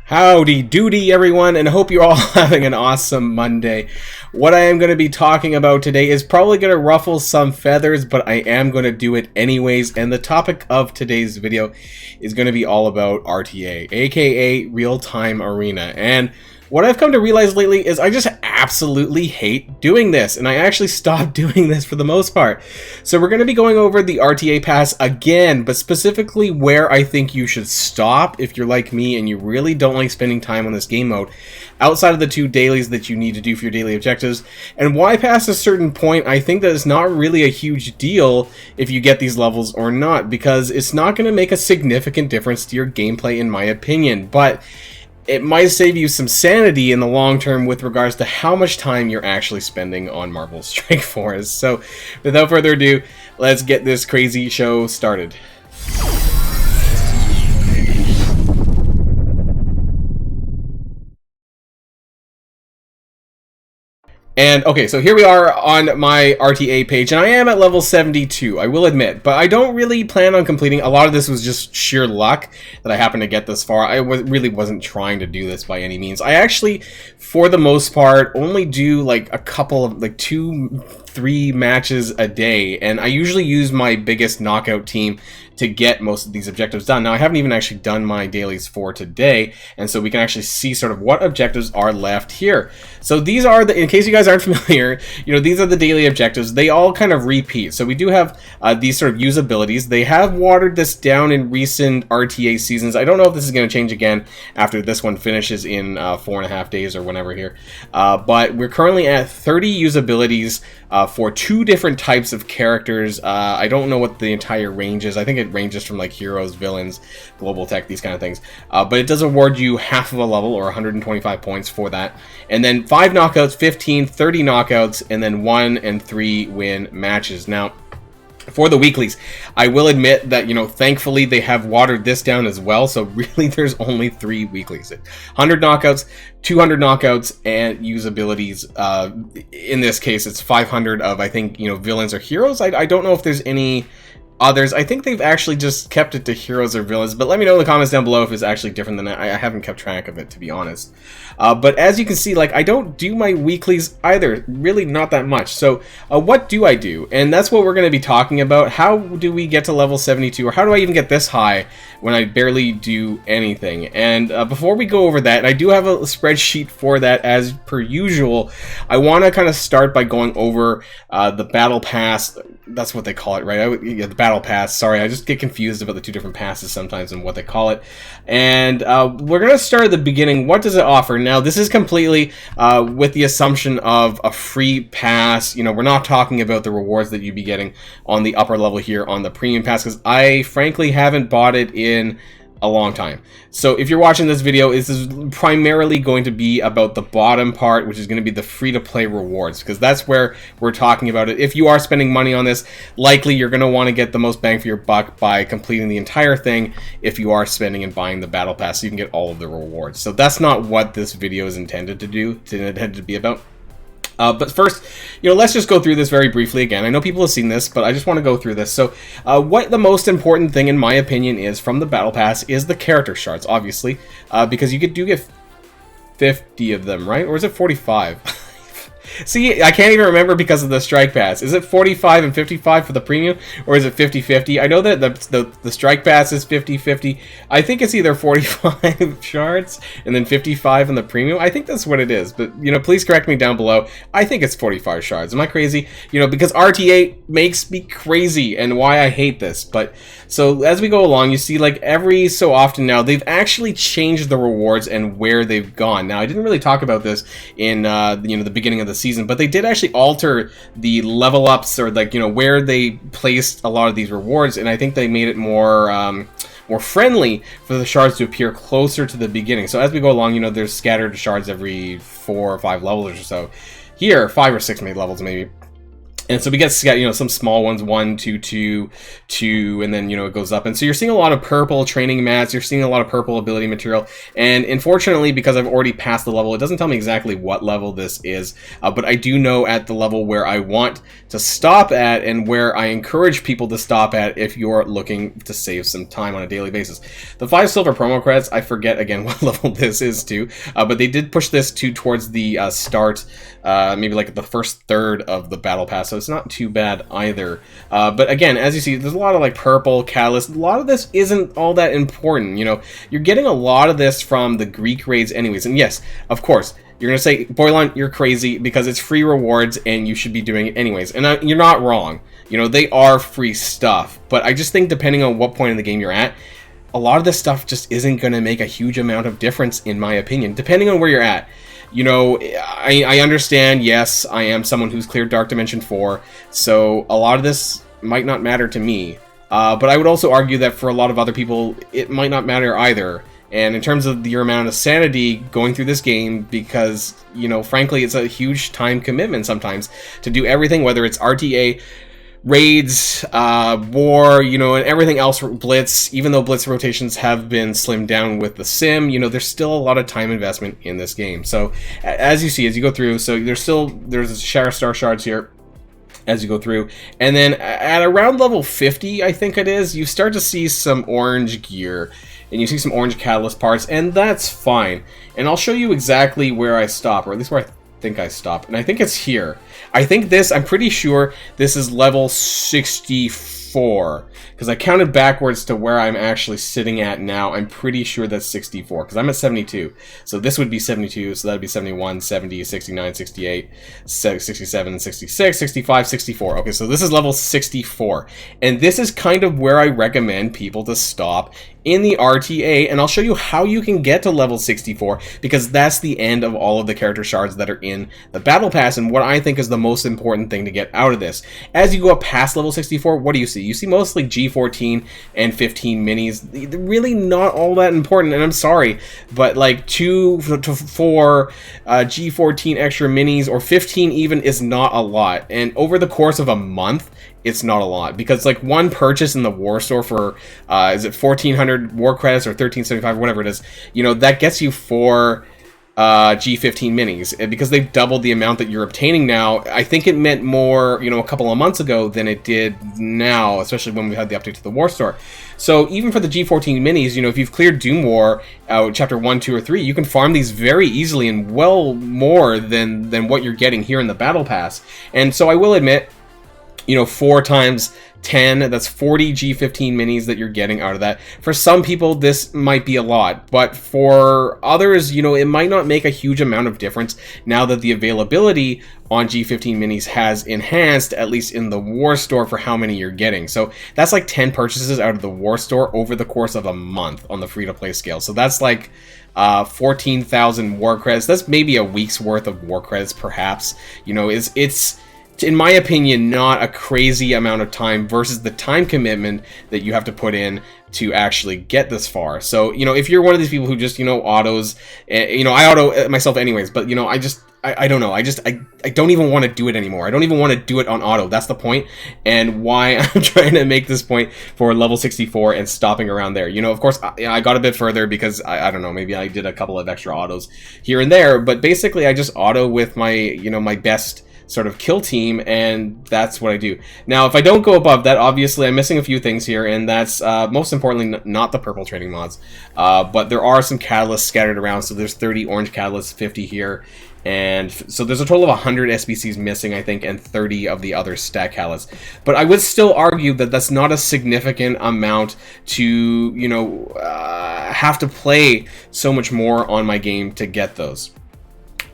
Howdy doody everyone, and hope you're all having an awesome Monday. What I am going to be talking about today is probably going to ruffle some feathers, but I am going to do it anyways, and the topic of today's video is going to be all about RTA, aka Real-Time Arena. And what I've come to realize lately is I just absolutely hate doing this, and I actually stopped doing this for the most part. So we're going to be going over the RTA pass again, but specifically where I think you should stop if you're like me and you really don't like spending time on this game mode, outside of the two dailies that you need to do for your daily objectives, and why past a certain point I think that it's not really a huge deal if you get these levels or not, because it's not going to make a significant difference to your gameplay in my opinion, but it might save you some sanity in the long term with regards to how much time you're actually spending on Marvel Strike Force. So, without further ado, let's get this crazy show started. And okay, so here we are on my RTA page, and I am at level 72, I will admit, but I don't really plan on completing. A lot of this was just sheer luck that I happened to get this far. I really wasn't trying to do this by any means. I actually, for the most part, only do like a couple of, like 2-3 matches a day, and I usually use my biggest knockout team to get most of these objectives done. Now, I haven't even actually done my dailies for today, and so we can actually see sort of what objectives are left here. So these are the, in case you guys aren't familiar, you know, these are the daily objectives. They all kind of repeat. So we do have these sort of usabilities. They have watered this down in recent RTA seasons. I don't know if this is going to change again after this one finishes in 4.5 days or whenever here. But we're currently at 30 usabilities for 2 different types of characters. I don't know what the entire range is. I think it ranges from like heroes, villains, global tech, these kind of things. But it does award you half of a level, or 125 points for that. And then 5 knockouts, 15, 30 knockouts, and then 1 and 3 win matches. Now, for the weeklies, I will admit that, you know, thankfully they have watered this down as well, so really there's only 3 weeklies. 100 knockouts, 200 knockouts, and usabilities. In this case, it's 500 of, I think, you know, villains or heroes. I don't know if there's any others. I think they've actually just kept it to heroes or villains, but let me know in the comments down below if it's actually different than that. I haven't kept track of it, to be honest. But as you can see, like, I don't do my weeklies either, really not that much. So what do I do? And that's what we're going to be talking about. How do we get to level 72, or how do I even get this high when I barely do anything? And before we go over that, and I do have a spreadsheet for that as per usual, I want to kind of start by going over the battle pass. That's what they call it, right? Yeah, the battle pass. Sorry, I just get confused about the 2 different passes sometimes and what they call it. And we're going to start at the beginning. What does it offer? Now, this is completely with the assumption of a free pass. You know, we're not talking about the rewards that you'd be getting on the upper level here on the premium pass, because I frankly haven't bought it in a long time. So if you're watching this video, this is primarily going to be about the bottom part, which is going to be the free-to-play rewards, because that's where we're talking about it. If you are spending money on this, likely you're going to want to get the most bang for your buck by completing the entire thing if you are spending and buying the battle pass, so you can get all of the rewards. So that's not what this video is intended to do, intended to be about. But first, you know, let's just go through this very briefly again. I know people have seen this, but I just want to go through this. So, what the most important thing, in my opinion, is from the Battle Pass is the character shards, obviously, because you do get 50 of them, right? Or is it 45? See, I can't even remember because of the Strike Pass. Is it 45 and 55 for the premium, or is it 50-50? I know that the Strike Pass is 50-50. I think it's either 45 shards and then 55 in the premium. I think that's what it is, but, you know, please correct me down below. I think it's 45 shards. Am I crazy? You know, because RTA makes me crazy, and why I hate this. But, so, as we go along, you see, like, every so often now, they've actually changed the rewards and where they've gone. Now, I didn't really talk about this in, you know, the beginning of the season, but they did actually alter the level ups, or, like, you know, where they placed a lot of these rewards, and I think they made it more more friendly for the shards to appear closer to the beginning. So as we go along, you know, there's scattered shards every 4 or 5 levels or so. Here, 5 or 6 levels maybe. And so we get, you know, some small ones, 1, 2, 2, 2, and then, you know, it goes up. And so you're seeing a lot of purple training mats, you're seeing a lot of purple ability material. And unfortunately, because I've already passed the level, it doesn't tell me exactly what level this is. But I do know at the level where I want to stop at and where I encourage people to stop at if you're looking to save some time on a daily basis. The 5 silver promo credits, I forget again what level this is to, but they did push this towards the start, maybe like the first third of the battle pass. So it's not too bad either. But again, as you see, there's a lot of like purple, catalyst. A lot of this isn't all that important. You know, you're getting a lot of this from the Greek raids anyways. And yes, of course, you're going to say, Boylon, you're crazy because it's free rewards and you should be doing it anyways. And you're not wrong. You know, they are free stuff. But I just think depending on what point in the game you're at, a lot of this stuff just isn't going to make a huge amount of difference, in my opinion, depending on where you're at. You know, I understand, yes, I am someone who's cleared Dark Dimension 4, so a lot of this might not matter to me. But I would also argue that for a lot of other people, it might not matter either. And in terms of your amount of sanity going through this game, because, you know, frankly, it's a huge time commitment sometimes to do everything, whether it's RTA, raids, war, you know, and everything else, Blitz. Even though Blitz rotations have been slimmed down with the sim, you know, there's still a lot of time investment in this game. So as you see, as you go through, so there's Shatter Star Shards here as you go through, and then at around level 50, I think it is, you start to see some orange gear, and you see some orange catalyst parts, and that's fine. And I'll show you exactly where I stop, or at least where I think I stopped, and I think it's here. I think this, I'm pretty sure this is level 64, because I counted backwards to where I'm actually sitting at now. I'm pretty sure that's 64, because I'm at 72. So this would be 72, so that would be 71, 70, 69, 68, 67, 66, 65, 64. Okay, so this is level 64. And this is kind of where I recommend people to stop in the RTA, and I'll show you how you can get to level 64, because that's the end of all of the character shards that are in the Battle Pass, and what I think is the most important thing to get out of this. As you go up past level 64, what do you see? You see mostly G14 and 15 minis. They're really not all that important, and I'm sorry, but like 2 to 4 G14 extra minis, or 15 even, is not a lot, and over the course of a month, it's not a lot, because like one purchase in the war store for is it 1400 war credits or 1375, whatever it is, you know, that gets you 4 G15 minis, and because they've doubled the amount that you're obtaining now. I think it meant more, you know, a couple of months ago than it did now, especially when we had the update to the war store. So even for the G14 minis, you know, if you've cleared Doom War chapter 1, 2, or 3, you can farm these very easily and well more than what you're getting here in the Battle Pass. And so I will admit, you know, 4 times 10, that's 40 G15 minis that you're getting out of that. For some people, this might be a lot, but for others, you know, it might not make a huge amount of difference now that the availability on G15 minis has enhanced, at least in the war store, for how many you're getting. So that's like 10 purchases out of the war store over the course of a month on the free-to-play scale. So that's like 14,000 war credits. That's maybe a week's worth of war credits, perhaps. You know, it's in my opinion, not a crazy amount of time versus the time commitment that you have to put in to actually get this far. So, you know, if you're one of these people who just, you know, autos, you know, I auto myself anyways, but, you know, I don't know, I don't even want to do it anymore. I don't even want to do it on auto. That's the point, and why I'm trying to make this point for level 64 and stopping around there. You know, of course, I got a bit further because, I don't know, maybe I did a couple of extra autos here and there, but basically I just auto with my, you know, my best sort of kill team, and that's what I do. Now, if I don't go above that, obviously I'm missing a few things here, and that's most importantly not the purple training mods, but there are some catalysts scattered around. So there's 30 orange catalysts, 50 here, and so there's a total of 100 SBCs missing, I think, and 30 of the other stat catalysts. But I would still argue that that's not a significant amount to, you know, have to play so much more on my game to get those.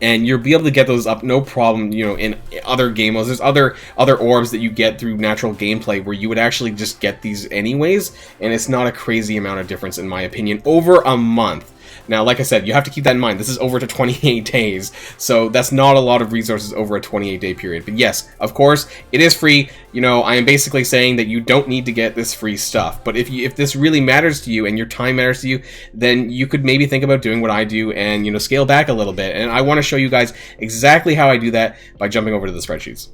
And you'll be able to get those up no problem, you know, in other game modes. There's other orbs that you get through natural gameplay where you would actually just get these anyways, and it's not a crazy amount of difference, in my opinion, over a month. Now, like I said, you have to keep that in mind. This is over to 28 days, so that's not a lot of resources over a 28-day period. But yes, of course, it is free. you know, I am basically saying that you don't need to get this free stuff. But if this really matters to you and your time matters to you, then you could maybe think about doing what I do and, you know, scale back a little bit. And I want to show you guys exactly how I do that by jumping over to the spreadsheets.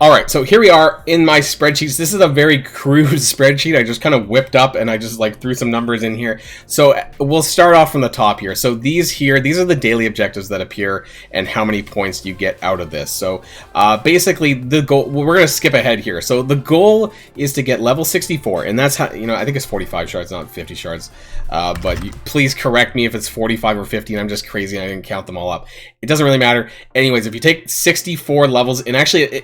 All right, so here we are in my spreadsheets. This is a very crude spreadsheet. I just kind of whipped up and I just like threw some numbers in here. So we'll start off from the top here. So these are the daily objectives that appear and how many points you get out of this. So basically the goal, well, we're going to skip ahead here. So the goal is to get level 64, and that's how, you know, I think it's 45 shards, not 50 shards. But please correct me if it's 45 or 50 and I'm just crazy and I didn't count them all up. It doesn't really matter. Anyways, if you take 64 levels, and actually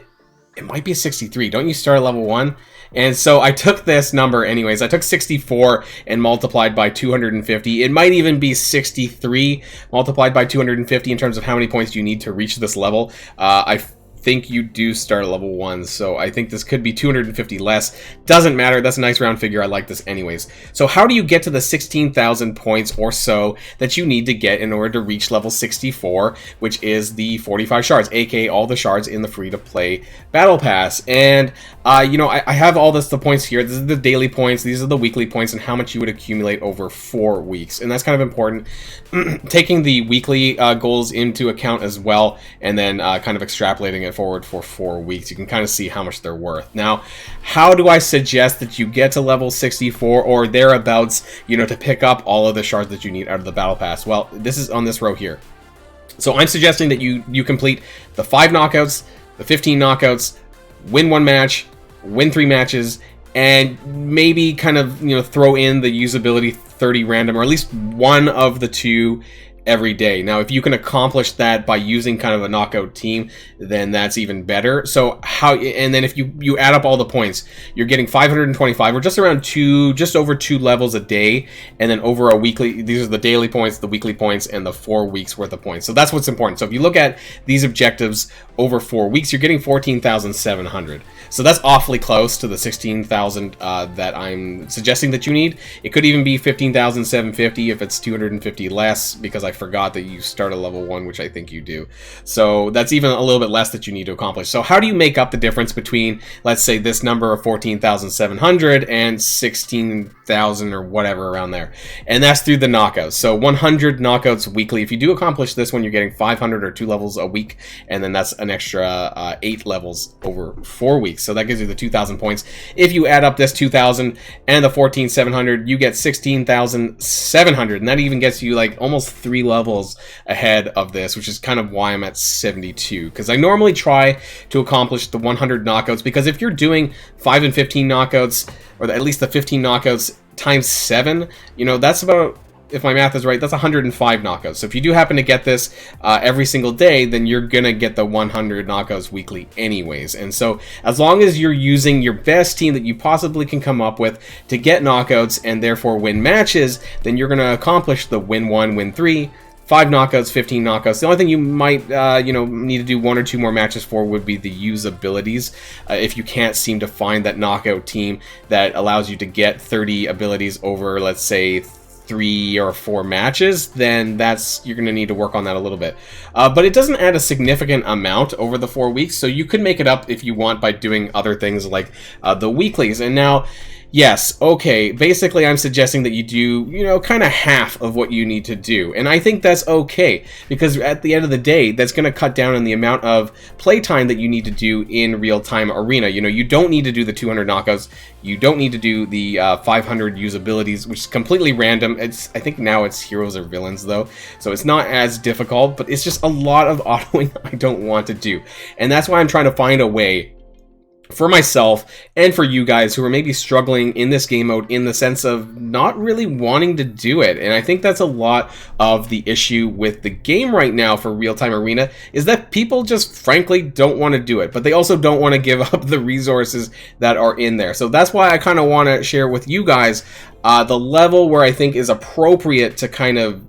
it might be a 63. Don't you start at level 1? And so I took this number anyways. I took 64 and multiplied by 250. It might even be 63 multiplied by 250 in terms of how many points you need to reach this level. I think you do start at level 1, so I think this could be 250 less. Doesn't matter, that's a nice round figure. I like this anyways. So how do you get to the 16,000 points or so that you need to get in order to reach level 64, which is the 45 shards, aka all the shards in the free-to-play battle pass? And you know, I have all the points here. This is the daily points, these are the weekly points, and how much you would accumulate over 4 weeks. And that's kind of important. Taking the weekly goals into account as well, and then kind of extrapolating it forward for 4 weeks. You can kind of see how much they're worth. Now, how do I suggest that you get to level 64 or thereabouts, you know, to pick up all of the shards that you need out of the battle pass? Well, this is on this row here. So I'm suggesting that you complete the 5 knockouts, the 15 knockouts, win 1 match, win 3 matches, and maybe kind of, you know, throw in the usability 30 random, or at least one of the 2 every day. Now, if you can accomplish that by using kind of a knockout team, then that's even better. So and then if you add up all the points, you're getting 525, or just around just over 2 levels a day, and then over a weekly, these are the daily points, the weekly points, and the 4 weeks worth of points. So that's what's important. So if you look at these objectives over 4 weeks, you're getting 14,700. So that's awfully close to the 16,000 that I'm suggesting that you need. It could even be 15,750 if it's 250 less, because I forgot that you start at level 1, which I think you do. So that's even a little bit less that you need to accomplish. So how do you make up the difference between, let's say, this number of 14,700 and 16,000 or whatever around there? And that's through the knockouts. So 100 knockouts weekly. If you do accomplish this one, you're getting 500 or 2 levels a week, and then that's an extra 8 levels over 4 weeks. So that gives you the 2,000 points. If you add up this 2,000 and the 14,700, you get 16,700, and that even gets you like almost 3 levels ahead of this, which is kind of why I'm at 72, because I normally try to accomplish the 100 knockouts, because if you're doing 5 and 15 knockouts, or at least the 15 knockouts times 7, you know, that's about, if my math is right, that's 105 knockouts. So if you do happen to get this every single day, then you're gonna get the 100 knockouts weekly anyways. And so as long as you're using your best team that you possibly can come up with to get knockouts and therefore win matches, then you're gonna accomplish the win 1, win 3, 5 knockouts, 15 knockouts. The only thing you might, you know, need to do 1 or 2 more matches for would be the usabilities. If you can't seem to find that knockout team that allows you to get 30 abilities over, let's say, 3 or 4 matches, then you're going to need to work on that a little bit. But it doesn't add a significant amount over the 4 weeks, so you could make it up if you want by doing other things like the weeklies. And now, yes, okay, basically I'm suggesting that you do, you know, kind of half of what you need to do. And I think that's okay, because at the end of the day, that's going to cut down on the amount of playtime that you need to do in real-time arena. You know, you don't need to do the 200 knockouts. You don't need to do the 500 usabilities, which is completely random. I think now it's heroes or villains, though. So it's not as difficult, but it's just a lot of autoing I don't want to do. And that's why I'm trying to find a way for myself and for you guys who are maybe struggling in this game mode in the sense of not really wanting to do it. And I think that's a lot of the issue with the game right now for real-time arena, is that people just frankly don't want to do it, but they also don't want to give up the resources that are in there. So that's why I kind of want to share with you guys the level where I think is appropriate to kind of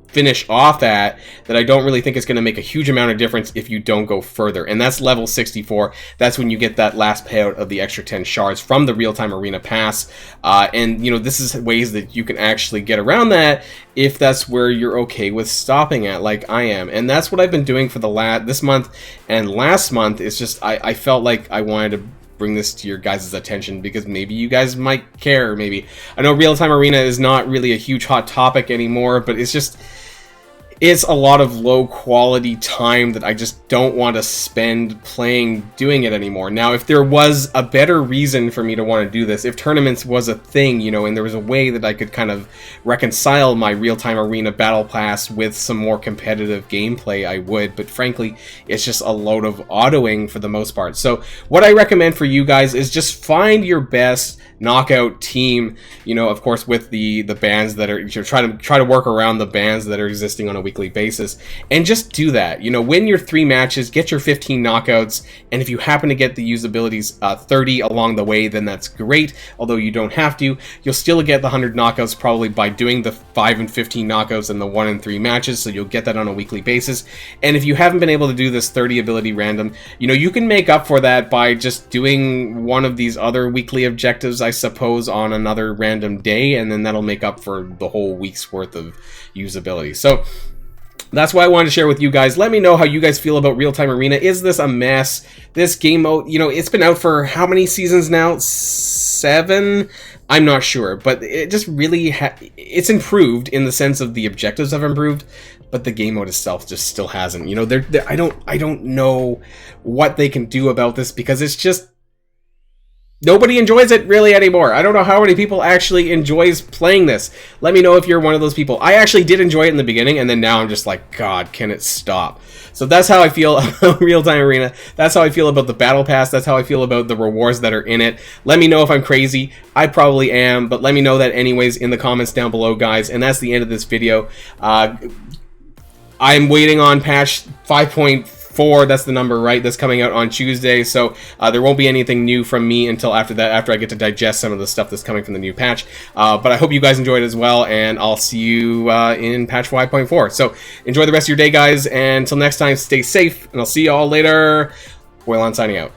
finish off at, that I don't really think it's going to make a huge amount of difference if you don't go further. And that's level 64. That's when you get that last payout of the extra 10 shards from the real-time arena pass. And, you know, this is ways that you can actually get around that if that's where you're okay with stopping at, like I am. And that's what I've been doing for this month and last month. It's just I felt like I wanted to bring this to your guys' attention because maybe you guys might care. Maybe I know real-time arena is not really a huge hot topic anymore, but it's a lot of low quality time that I just don't want to spend doing it anymore. Now, if there was a better reason for me to want to do this, if tournaments was a thing, you know, and there was a way that I could kind of reconcile my real-time arena battle pass with some more competitive gameplay, I would. But frankly, it's just a load of autoing for the most part. So what I recommend for you guys is just find your best knockout team, you know, of course with the bans that are, you're try to work around the bans that are existing on a weekly basis, and just do that. You know, win your 3 matches, get your 15 knockouts, and if you happen to get the usabilities 30 along the way, then that's great. Although you don't have to, you'll still get the 100 knockouts probably by doing the 5 and 15 knockouts and the 1 and 3 matches, so you'll get that on a weekly basis. And if you haven't been able to do this 30 ability random, you know, you can make up for that by just doing one of these other weekly objectives, I suppose, on another random day, and then that'll make up for the whole week's worth of usability. So that's why I wanted to share with you guys. Let me know how you guys feel about real-time arena. Is this a mess? This game mode, you know, it's been out for how many seasons now? 7? I'm not sure, but it just really it's improved in the sense of the objectives have improved, but the game mode itself just still hasn't. You know, I don't know what they can do about this, because it's just nobody enjoys it really anymore. I don't know how many people actually enjoys playing this. Let me know if you're one of those people. I actually did enjoy it in the beginning, and then now I'm just like, God, can it stop? So that's how I feel about real-time arena. That's how I feel about the battle pass. That's how I feel about the rewards that are in it. Let me know if I'm crazy. I probably am, but let me know that anyways in the comments down below, guys. And that's the end of this video. I'm waiting on patch 5.4, that's the number, right? That's coming out on Tuesday, so there won't be anything new from me until after that, after I get to digest some of the stuff that's coming from the new patch. But I hope you guys enjoyed it as well, and I'll see you in patch 5.4. So enjoy the rest of your day, guys, and until next time, stay safe, and I'll see you all later. Well, I'm signing out.